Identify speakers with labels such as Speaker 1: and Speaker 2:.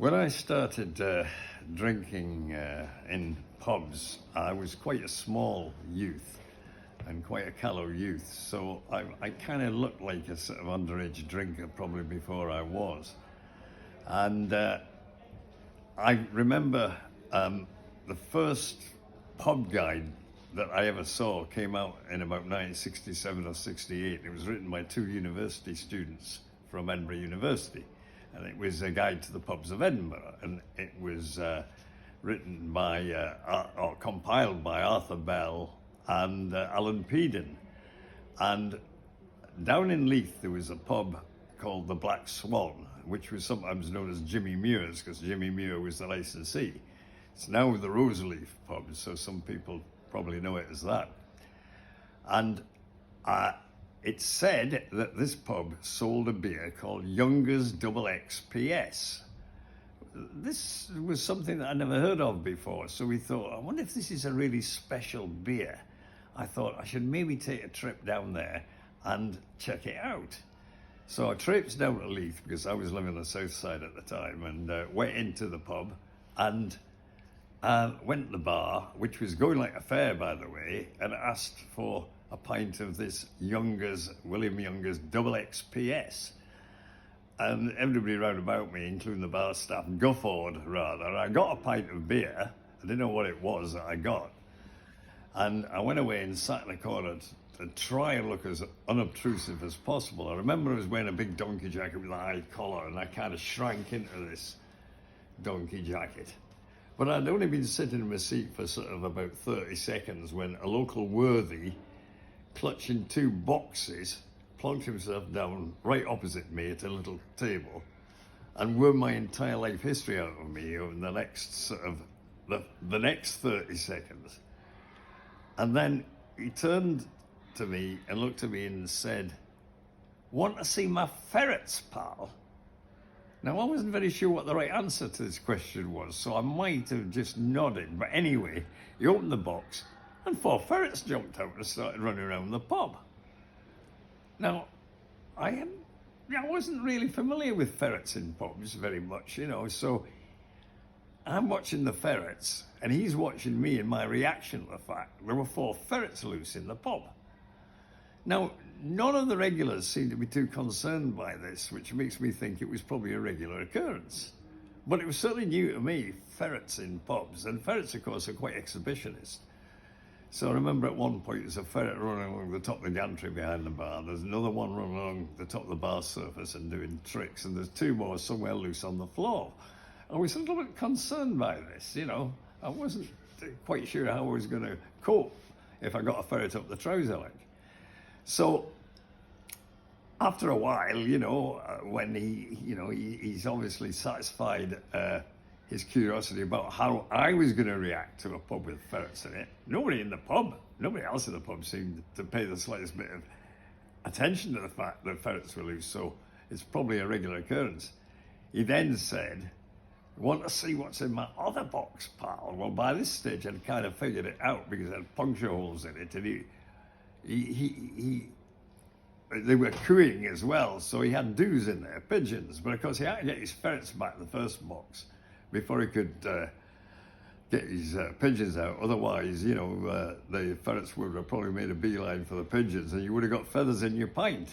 Speaker 1: When I started drinking in pubs, I was quite a small youth and quite a callow youth, so I kind of looked like a sort of underage drinker probably before I was. And I remember the first pub guide that I ever saw came out in about 1967 or 68. It was written by two university students from Edinburgh University, and it was a guide to the pubs of Edinburgh, and it was written by or compiled by Arthur Bell and Alan Peden. And down in Leith there was a pub called the Black Swan, which was sometimes known as Jimmy Muir's because Jimmy Muir was the licensee. It's now the Roseleaf pub, so some people probably know it as that. And it's said that this pub sold a beer called Younger's Double XPS. This was something that I never heard of before, so we thought, I wonder if this is a really special beer. I thought I should maybe take a trip down there and check it out. So I traipsed down to Leith because I was living on the south side at the time, and went into the pub and went to the bar, which was going like a fair, by the way, and asked for a pint of this William Younger's Double XPS. And everybody round about me, including the bar staff, guffawed rather. I got a pint of beer. I didn't know what it was that I got. And I went away and sat in a corner to try and look as unobtrusive as possible. I remember I was wearing a big donkey jacket with a high collar, and I kind of shrank into this donkey jacket. But I'd only been sitting in my seat for sort of about 30 seconds when a local worthy, clutching two boxes, plonked himself down right opposite me at a little table and wormed my entire life history out of me over the next sort of the next 30 seconds. And then he turned to me and looked at me and said, "Want to see my ferrets, pal?" Now, I wasn't very sure what the right answer to this question was, so I might have just nodded. But anyway, he opened the box and four ferrets jumped out and started running around the pub. Now, I wasn't really familiar with ferrets in pubs very much, so I'm watching the ferrets and he's watching me and my reaction to the fact there were four ferrets loose in the pub. Now, none of the regulars seemed to be too concerned by this, which makes me think it was probably a regular occurrence. But it was certainly new to me, ferrets in pubs, and ferrets, of course, are quite exhibitionist. So I remember at one point there's a ferret running along the top of the gantry behind the bar. There's another one running along the top of the bar surface and doing tricks, and there's two more somewhere loose on the floor. I was a little bit concerned by this, I wasn't quite sure how I was going to cope if I got a ferret up the trouser leg. So after a while, when he's obviously satisfied his curiosity about how I was going to react to a pub with ferrets in it, nobody else in the pub seemed to pay the slightest bit of attention to the fact that ferrets were loose, so it's probably a regular occurrence. He then said, "Want to see what's in my other box, pal?" Well, by this stage I'd kind of figured it out because it had puncture holes in it, and they were cooing as well, so he had doos in there, pigeons. But of course he had to get his ferrets back in the first box before he could get his pigeons out. Otherwise, the ferrets would have probably made a beeline for the pigeons and you would have got feathers in your pint.